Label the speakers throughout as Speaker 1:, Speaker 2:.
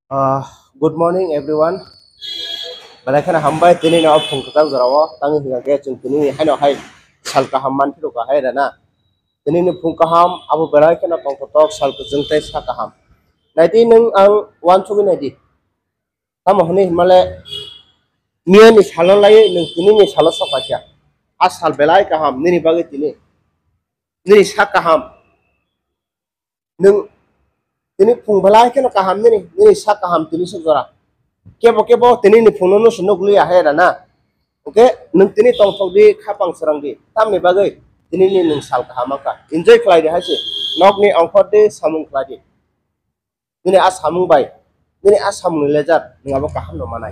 Speaker 1: Uh, Good morning everyone. Balai kana hambai tini na phung katang zarawa tangi hinga ke chung tini hai no hai sal ka hamman phiru ka hai rana tini ni phung ka ham abu balai kana tong kotok sal ka jung tai sa ka ham naiti nung ang wan chugi naidi tam honi himale mia ni salon lai nung tini ni salo sa pa kya asal balai ka ham nini bagi tini sa ka ham nung tini phung balai kana ka ham nini sa ka ham tini sa zara kebo tini ni phung no sunok li ahe rana oke nung tini tong thok di khapang serang di tam ni bagai tini ni nung sal ka hamaka enjoy khlai di hasi nok ni angkhot di samung khlai di nini a samung bai nini a samung lejar nung abo ka ham no manai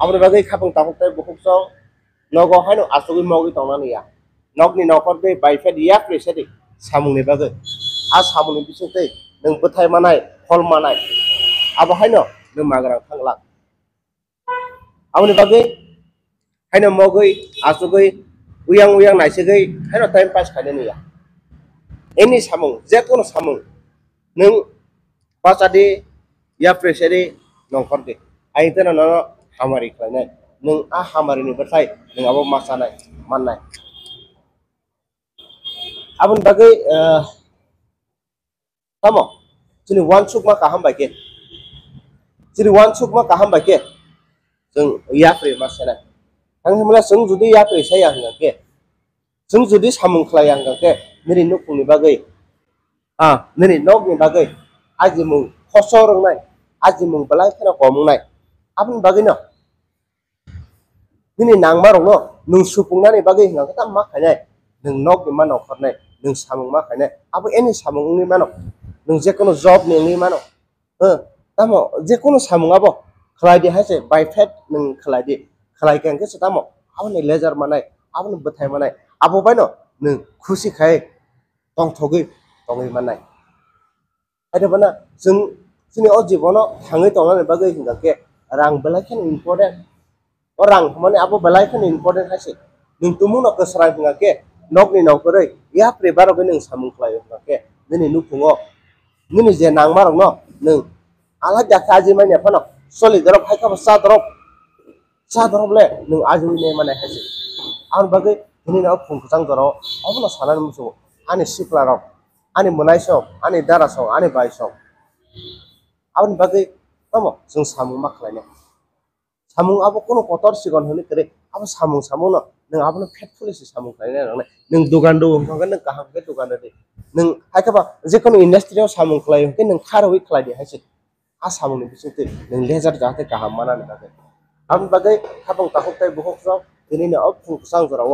Speaker 1: abo bagai khapang takok tai bukuk song nogo haino asugi mogi tong nani ya nok ni nokot di bai fe di ya prese di samung ni bagai a samung ni bisung tei nung betai manai hol manai abo haino nung magrang thangla amni bagai haino mogoi asugoi uyang naisegoi haino time pass khane ni ya any samung je kono samung nung pasadi ya preseri nongkor de aitena no hamari khlane nung a hamari ni batai nung abo masanai mannai abun bagai tamo chini one chuk ma kaham baike chini one chuk ma kaham baike जों याफ्रे मासेना आं हमला जों जुदि याफ्रे साया हंगाके जों जुदि सामुं खलाया हंगाके नोरि नखुंनि बागै नोरि नगनि बागै आजिमुं खस रोंनाय आजिमुं बलाय फेना हमनाय आबुन बागै न नोनि नांमारं न नों सुफुंनानै बागै हंगाके ता मा खायनाय नों नगनि मा नखरनाय नों सामुं मा खायनाय आबो एनि सामुंनि मानो नों जेकोनो जब नेंनि मानो तामो जेकोनो सामुं आबो खलायदि हासे बाय फेट नों खलायदि खलायकेंके सतामो आबने लेजार मानाय आबने बथाय मानाय आबो बायनो नों खुसि खाय तंग थगै तंगै मानाय आइदबना जों जोंनि अ जीवनो थाङै तंनानै बागै हिंगाके रां बेलायखेन इम्पोर्टेन्ट अ रां माने आबो बेलायखेन इम्पोर्टेन्ट हासे नों तुमुनो कसरा हिंगाके नगनि नखरै या प्रेबारगै नों सामुं खलायो हिंगाके नोनि नुफुङो नोनि जे नांमारं न नों आला दाखाजि माने फनो सलि दरब हायखा सा दरब ले नों आजुनि ने माने हासे आं बागै दिनै ना फुंखुजां दर अबनो सानानै मुसु आनि सिप्लाराव आनि मोनायसौ आनि दारासौ आनि बायसौ आबनि बागै तमो जों सामुं मा खलायनो सामुं आबो कोनो कतर सिगन होनि करे आबो सामुं न नों आबनो फेटफुलिसि सामुं खलायनो नांनाय नों दुगान दो होनगोन नों काहामके दुगान दे नों हायखाबा जेखोनो इन्डास्ट्रियाव सामुं खलायो के नों खारवै खलायदि हायसे आ सामुंनि बिसुते नों लेजार जाहाथे गाहाम मानानै बागै आं बागै खाबं ताखौथाय बुहकजों दिनैनो अब फुंखुसां जराव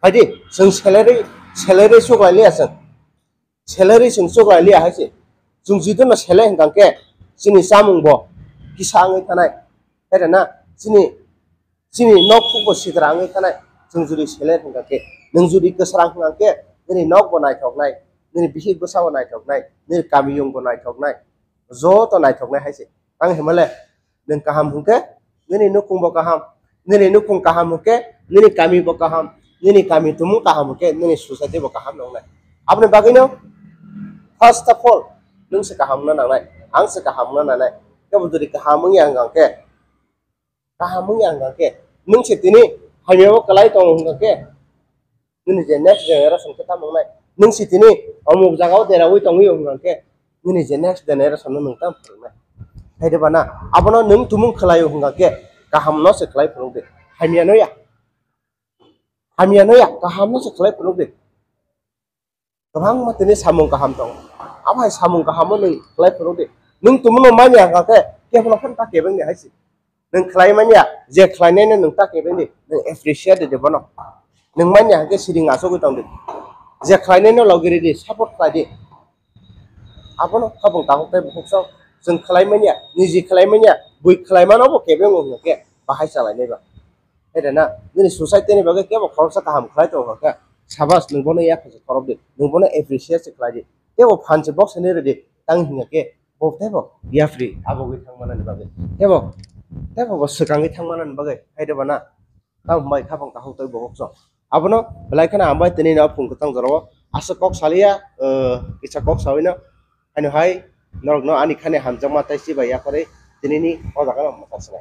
Speaker 1: हायदि जों सेलेरि सगायलिया जों सेलेरि जों सगायलिया हायसे जों जिदनो सेले हंगांके जोंनि सामुंबो किसाङै थानाय हेरेना जोंनि नखुबो सिद्राङै थानाय जों जुदि सेले हंगांके नों जुदि गोसरां हंगांके दिनै नक बनायथकनाय दिनै बिहि गोसाव नायथकनाय दिनै गामियं बनायथकनाय जो तो नायथकनाय हायसे आं हिमालय नों काहाम हुंके नोनि नुकुंबो काहाम नोनि नुकुं काहाम हुंके नोनि गामिबो काहाम नोनि गामि तुमु काहाम हुंके नोनि सोसाइटिबो काहाम नंनाय आपने बागैनो फर्स्ट ऑफ ऑल नों से काहाम ना नांनाय आं से काहाम ना नांनाय केबो जुदि काहाम यांगांके नों से तिनि हामियाव कलाय दं हुंगाके नोनि जे नेक्स्ट जेनेरेशन के तामंनाय नों से तिनि अमुक जागाव देरावै दंयै हुंगाके नोनि जे नेक्स्ट जेनेरेशन नों ताम फुरनाय हायदोबाना आबनो नों तुमुं खलायो हुंगाके गाहाम न से खलाय फुरदे हामियानो या गाहाम न से खलाय फुरदे गोबां मतेनि सामुं गाहाम दं आबाय सामुं गाहाम नों खलाय फुरदे नों तुमुनो मानिया गाके केबल फन ता केबें दे हायसि नों खलाय मानिया जे खलायनायनो नों ता केबें दे नों एप्रिशिएट दे बनो नों मानिया के सिरिं आसोगै दं दे जे खलायनायनो लगेरि दे सपोर्ट खालायदे आबनो खाबं ताखौथाय बुहकसौ जों खलायमानिया निजि खलायमानिया बुइ खलायमानावबो केबें होनके बाहाय सालायनायबा हेरेना नोनि सोसाइटिनि बागै केबो खरसा गाहाम खलाय दं हका साबास नोंबोनो या फसे खरब दे नोंबोनो एप्रिशिएट से खलाय दे केबो फानसे बक्स ने रेडी तां हिंगाके बफतेबो या फ्री आबो गै थांमानानि बागै केबो बस सकांगै थांमानानि बागै हायदोबाना तां माय खाबं ताखौथाय बुहकसौ आबनो लायखाना आमबाय तिनि ना फुंखुतां जराव आसा कक सालिया इसा कक सावैनो आनो हाय नरक न आनि खाने हामजामा ताइसि बाया करे दिनैनि अ जागायाव माखासे